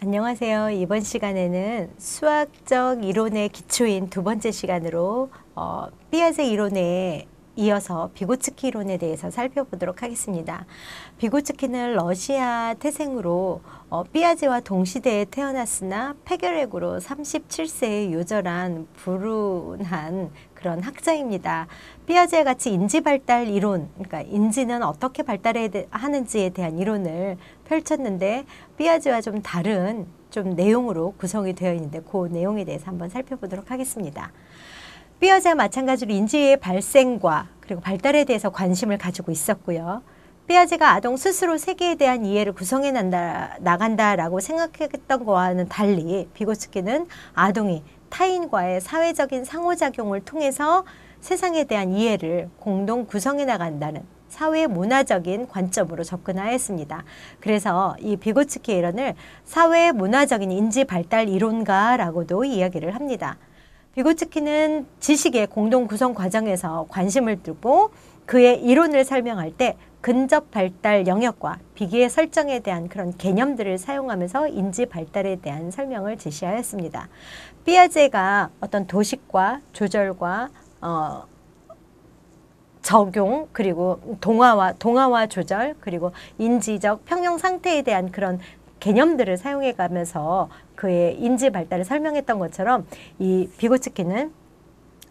안녕하세요. 이번 시간에는 수학적 이론의 기초인 두 번째 시간으로 피아제 이론에 이어서 비고츠키 이론에 대해서 살펴보도록 하겠습니다. 비고츠키는 러시아 태생으로 피아제와 동시대에 태어났으나 폐결핵으로 37세에 요절한 불운한 그런 학자입니다. 피아제와 같이 인지발달 이론, 그러니까 인지는 어떻게 발달하는지에 대한 이론을 펼쳤는데 피아제와 좀 다른 내용으로 구성이 되어 있는데 그 내용에 대해서 한번 살펴보도록 하겠습니다. 피아제와 마찬가지로 인지의 발생과 그리고 발달에 대해서 관심을 가지고 있었고요. 피아제가 아동 스스로 세계에 대한 이해를 구성해 나간다라고 생각했던 것과는 달리 비고츠키는 아동이 타인과의 사회적인 상호작용을 통해서 세상에 대한 이해를 공동 구성해 나간다는 사회 문화적인 관점으로 접근하였습니다. 그래서 이 비고츠키 이론을 사회 문화적인 인지 발달 이론가라고도 이야기를 합니다. 비고츠키는 지식의 공동 구성 과정에서 관심을 두고 그의 이론을 설명할 때 근접 발달 영역과 비계 설정에 대한 그런 개념들을 사용하면서 인지 발달에 대한 설명을 제시하였습니다. 피아제가 어떤 도식과 조절과 적용, 그리고 동화와 조절, 그리고 인지적 평형 상태에 대한 그런 개념들을 사용해 가면서 그의 인지 발달을 설명했던 것처럼 이 비고츠키는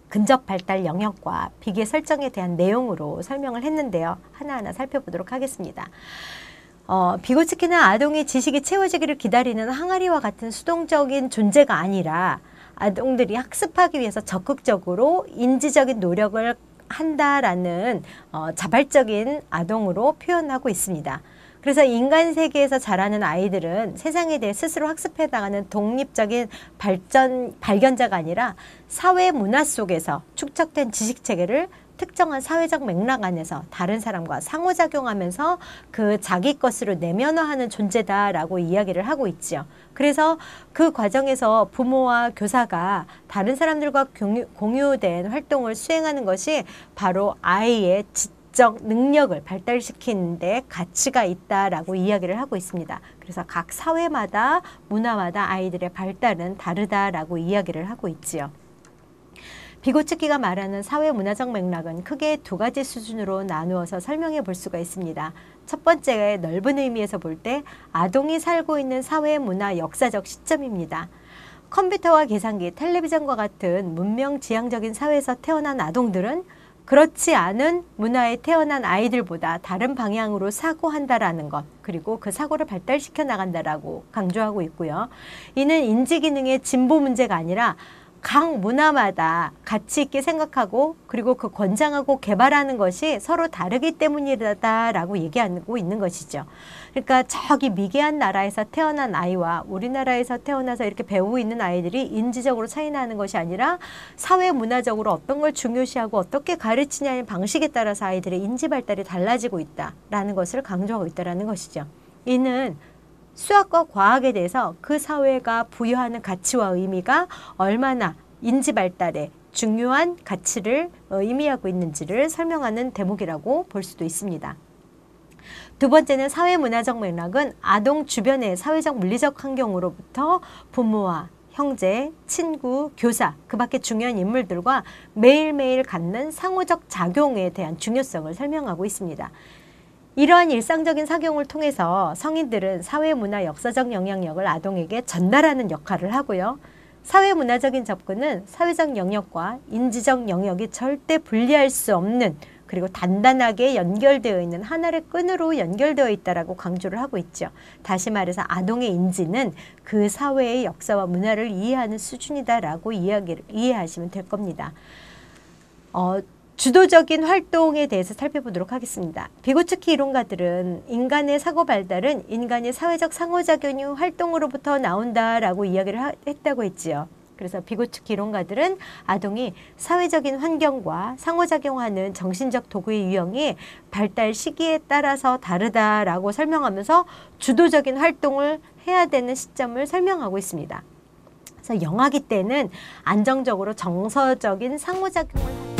근접 발달 영역과 비계 설정에 대한 내용으로 설명을 했는데요. 하나하나 살펴보도록 하겠습니다. 비고츠키는 아동이 지식이 채워지기를 기다리는 항아리와 같은 수동적인 존재가 아니라 아동들이 학습하기 위해서 적극적으로 인지적인 노력을 한다라는 자발적인 아동으로 표현하고 있습니다. 그래서 인간 세계에서 자라는 아이들은 세상에 대해 스스로 학습해 나가는 독립적인 발견자가 아니라 사회 문화 속에서 축적된 지식 체계를 특정한 사회적 맥락 안에서 다른 사람과 상호작용하면서 그 자기 것으로 내면화하는 존재다라고 이야기를 하고 있죠. 그래서 그 과정에서 부모와 교사가 다른 사람들과 공유된 활동을 수행하는 것이 바로 아이의 지적 능력을 발달시키는 데 가치가 있다라고 이야기를 하고 있습니다. 그래서 각 사회마다 문화마다 아이들의 발달은 다르다라고 이야기를 하고 있지요. 비고츠키가 말하는 사회문화적 맥락은 크게 두 가지 수준으로 나누어서 설명해 볼 수가 있습니다. 첫 번째가 넓은 의미에서 볼 때 아동이 살고 있는 사회문화 역사적 시점입니다. 컴퓨터와 계산기, 텔레비전과 같은 문명지향적인 사회에서 태어난 아동들은 그렇지 않은 문화에 태어난 아이들보다 다른 방향으로 사고한다라는 것, 그리고 그 사고를 발달시켜 나간다라고 강조하고 있고요. 이는 인지기능의 진보 문제가 아니라 각 문화마다 가치 있게 생각하고 그리고 그 권장하고 개발하는 것이 서로 다르기 때문이다라고 얘기하고 있는 것이죠. 그러니까 저기 미개한 나라에서 태어난 아이와 우리나라에서 태어나서 이렇게 배우고 있는 아이들이 인지적으로 차이 나는 것이 아니라 사회 문화적으로 어떤 걸 중요시하고 어떻게 가르치냐는 방식에 따라서 아이들의 인지 발달이 달라지고 있다라는 것을 강조하고 있다는 것이죠. 이는 수학과 과학에 대해서 그 사회가 부여하는 가치와 의미가 얼마나 인지 발달에 중요한 가치를 의미하고 있는지를 설명하는 대목이라고 볼 수도 있습니다. 두 번째는 사회문화적 맥락은 아동 주변의 사회적 물리적 환경으로부터 부모와 형제, 친구, 교사, 그 밖에 중요한 인물들과 매일매일 갖는 상호적 작용에 대한 중요성을 설명하고 있습니다. 이러한 일상적인 작용을 통해서 성인들은 사회문화 역사적 영향력을 아동에게 전달하는 역할을 하고요. 사회문화적인 접근은 사회적 영역과 인지적 영역이 절대 분리할 수 없는 그리고 단단하게 연결되어 있는 하나의 끈으로 연결되어 있다라고 강조를 하고 있죠. 다시 말해서 아동의 인지는 그 사회의 역사와 문화를 이해하는 수준이다라고 이해하시면 될 겁니다. 주도적인 활동에 대해서 살펴보도록 하겠습니다. 비고츠키 이론가들은 인간의 사고 발달은 인간의 사회적 상호작용 후 활동으로부터 나온다라고 이야기를 했다고 했지요. 그래서 비고츠키 이론가들은 아동이 사회적인 환경과 상호작용하는 정신적 도구의 유형이 발달 시기에 따라서 다르다라고 설명하면서 주도적인 활동을 해야 되는 시점을 설명하고 있습니다. 그래서 영아기 때는 안정적으로 정서적인 상호작용을